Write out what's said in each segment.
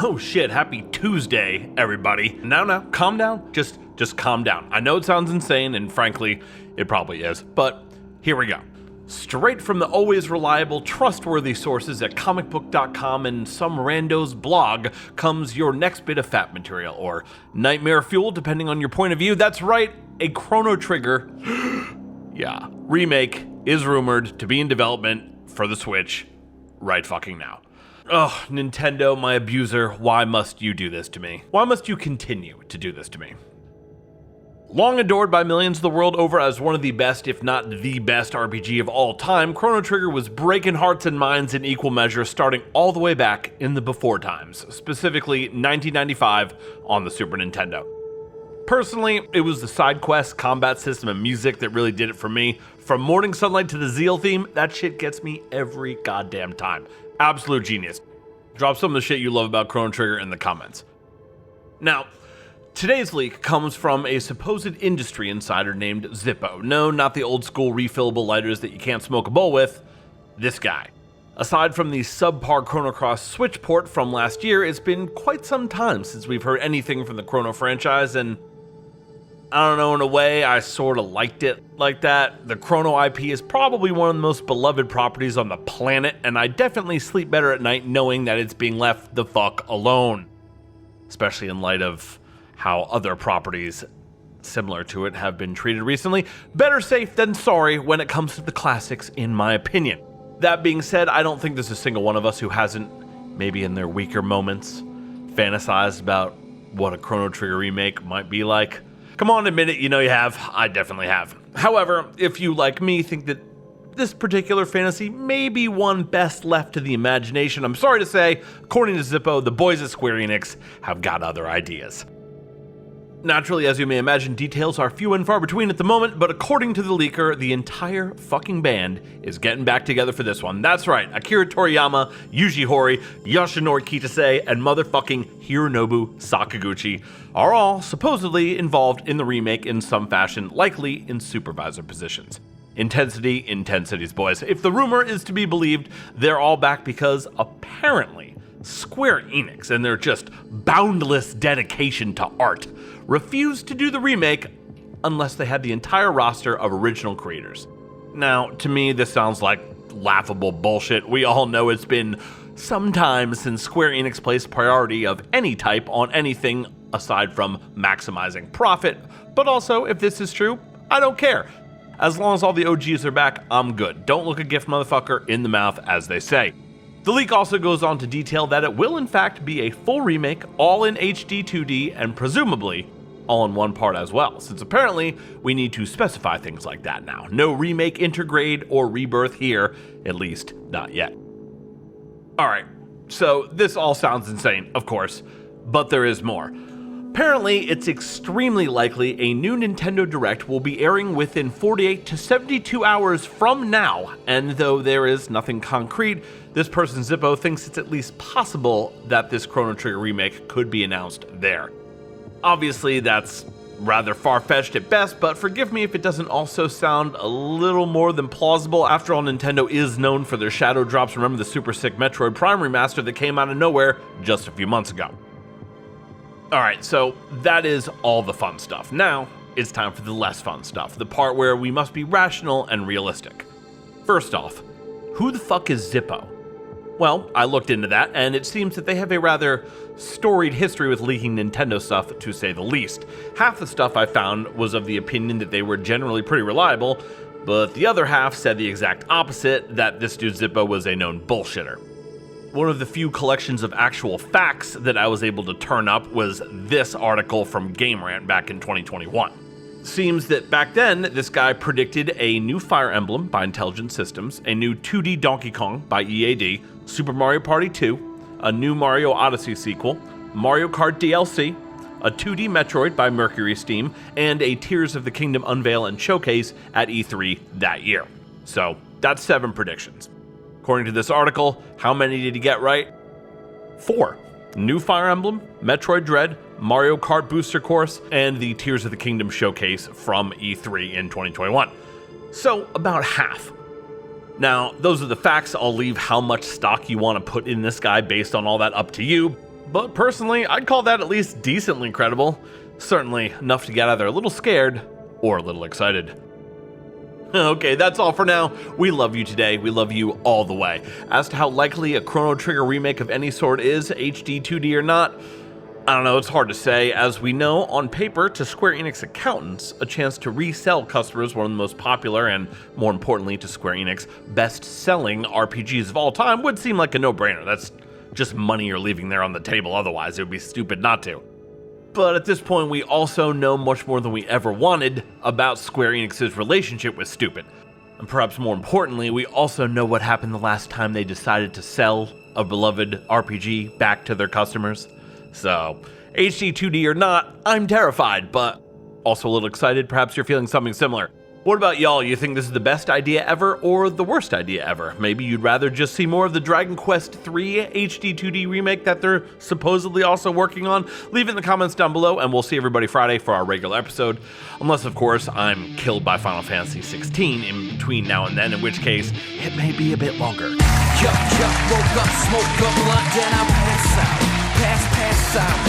Oh shit, happy Tuesday, everybody. Now, calm down. Just calm down. I know it sounds insane, and frankly, it probably is, but here we go. Straight from the always reliable, trustworthy sources at comicbook.com and some rando's blog comes your next bit of fat material, or nightmare fuel, depending on your point of view. That's right, a Chrono Trigger remake is rumored to be in development for the Switch right fucking now. Ugh, Nintendo, my abuser, why must you do this to me? Why must you continue to do this to me? Long adored by millions the world over as one of the best, if not the best RPG of all time, Chrono Trigger was breaking hearts and minds in equal measure starting all the way back in the before times, specifically 1995 on the Super Nintendo. Personally, it was the side quest, combat system, and music that really did it for me. From Morning Sunlight to the Zeal theme, that shit gets me every goddamn time. Absolute genius. Drop some of the shit you love about Chrono Trigger in the comments. Now, today's leak comes from a supposed industry insider named Zippo. No, not the old school refillable lighters that you can't smoke a bowl with. This guy. Aside from the subpar Chrono Cross Switch port from last year, it's been quite some time since we've heard anything from the Chrono franchise, and I don't know, in a way, I sorta liked it like that. The Chrono IP is probably one of the most beloved properties on the planet, and I definitely sleep better at night knowing that it's being left the fuck alone. Especially in light of how other properties similar to it have been treated recently. Better safe than sorry when it comes to the classics, in my opinion. That being said, I don't think there's a single one of us who hasn't, maybe in their weaker moments, fantasized about what a Chrono Trigger remake might be like. Come on, admit it, you know you have. I definitely have. However, if you, like me, think that this particular fantasy may be one best left to the imagination, I'm sorry to say, according to Zippo, the boys at Square Enix have got other ideas. Naturally, as you may imagine, details are few and far between at the moment, but according to the leaker, the entire fucking band is getting back together for this one. That's right, Akira Toriyama, Yuji Horii, Yoshinori Kitase, and motherfucking Hironobu Sakaguchi are all supposedly involved in the remake in some fashion, likely in supervisor positions. Intensities, boys. If the rumor is to be believed, they're all back because apparently Square Enix, and their just boundless dedication to art, refused to do the remake unless they had the entire roster of original creators. Now, to me, this sounds like laughable bullshit. We all know it's been some time since Square Enix placed priority of any type on anything aside from maximizing profit, but also, if this is true, I don't care. As long as all the OGs are back, I'm good. Don't look a gift motherfucker in the mouth, as they say. The leak also goes on to detail that it will in fact be a full remake, all in HD 2D, and presumably all in one part as well, since apparently we need to specify things like that now. No remake, intergrade, or rebirth here, at least not yet. Alright, so this all sounds insane, of course, but there is more. Apparently, it's extremely likely a new Nintendo Direct will be airing within 48 to 72 hours from now, and though there is nothing concrete, this person Zippo thinks it's at least possible that this Chrono Trigger remake could be announced there. Obviously, that's rather far-fetched at best, but forgive me if it doesn't also sound a little more than plausible. After all, Nintendo is known for their shadow drops. Remember the super sick Metroid Prime remaster that came out of nowhere just a few months ago. Alright, so that is all the fun stuff. Now, it's time for the less fun stuff, the part where we must be rational and realistic. First off, who the fuck is Zippo? Well, I looked into that, and it seems that they have a rather storied history with leaking Nintendo stuff, to say the least. Half the stuff I found was of the opinion that they were generally pretty reliable, but the other half said the exact opposite, that this dude Zippo was a known bullshitter. One of the few collections of actual facts that I was able to turn up was this article from Game Rant back in 2021. Seems that back then, this guy predicted a new Fire Emblem by Intelligent Systems, a new 2D Donkey Kong by EAD, Super Mario Party 2, a new Mario Odyssey sequel, Mario Kart DLC, a 2D Metroid by Mercury Steam, and a Tears of the Kingdom unveil and showcase at E3 that year. So, that's 7 predictions. According to this article, how many did he get right? 4. New Fire Emblem, Metroid Dread, Mario Kart Booster Course, and the Tears of the Kingdom showcase from E3 in 2021. So, about half. Now, those are the facts. I'll leave how much stock you want to put in this guy based on all that up to you. but personally, I'd call that at least decently credible. Certainly enough to get either a little scared or a little excited. Okay, that's all for now. We love you today. We love you all the way. As to how likely a Chrono Trigger remake of any sort is, HD 2D or not, I don't know, it's hard to say. As we know, on paper, to Square Enix accountants, a chance to resell customers one of the most popular and, more importantly to Square Enix, best-selling RPGs of all time would seem like a no-brainer. That's just money you're leaving there on the table, otherwise it would be stupid not to. But at this point, we also know much more than we ever wanted about Square Enix's relationship with Stupid. And perhaps more importantly, we also know what happened the last time they decided to sell a beloved RPG back to their customers. So, HD 2D or not, I'm terrified, but also a little excited. Perhaps you're feeling something similar. What about y'all? You think this is the best idea ever or the worst idea ever? Maybe you'd rather just see more of the Dragon Quest III HD 2D remake that they're supposedly also working on? Leave it in the comments down below, and we'll see everybody Friday for our regular episode. Unless, of course, I'm killed by Final Fantasy 16 in between now and then, in which case, it may be a bit longer. Woke up, smoke up, blunt, then I pass out. Pass out.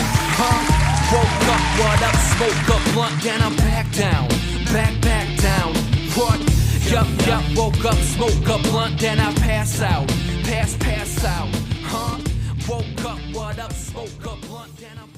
Woke up, what up, smoke up, blunt, then I'm back down. Back down. What? Yup, woke up, smoke up, blunt, then I pass out. Pass out. Woke up, what up, smoke up, blunt, then I'm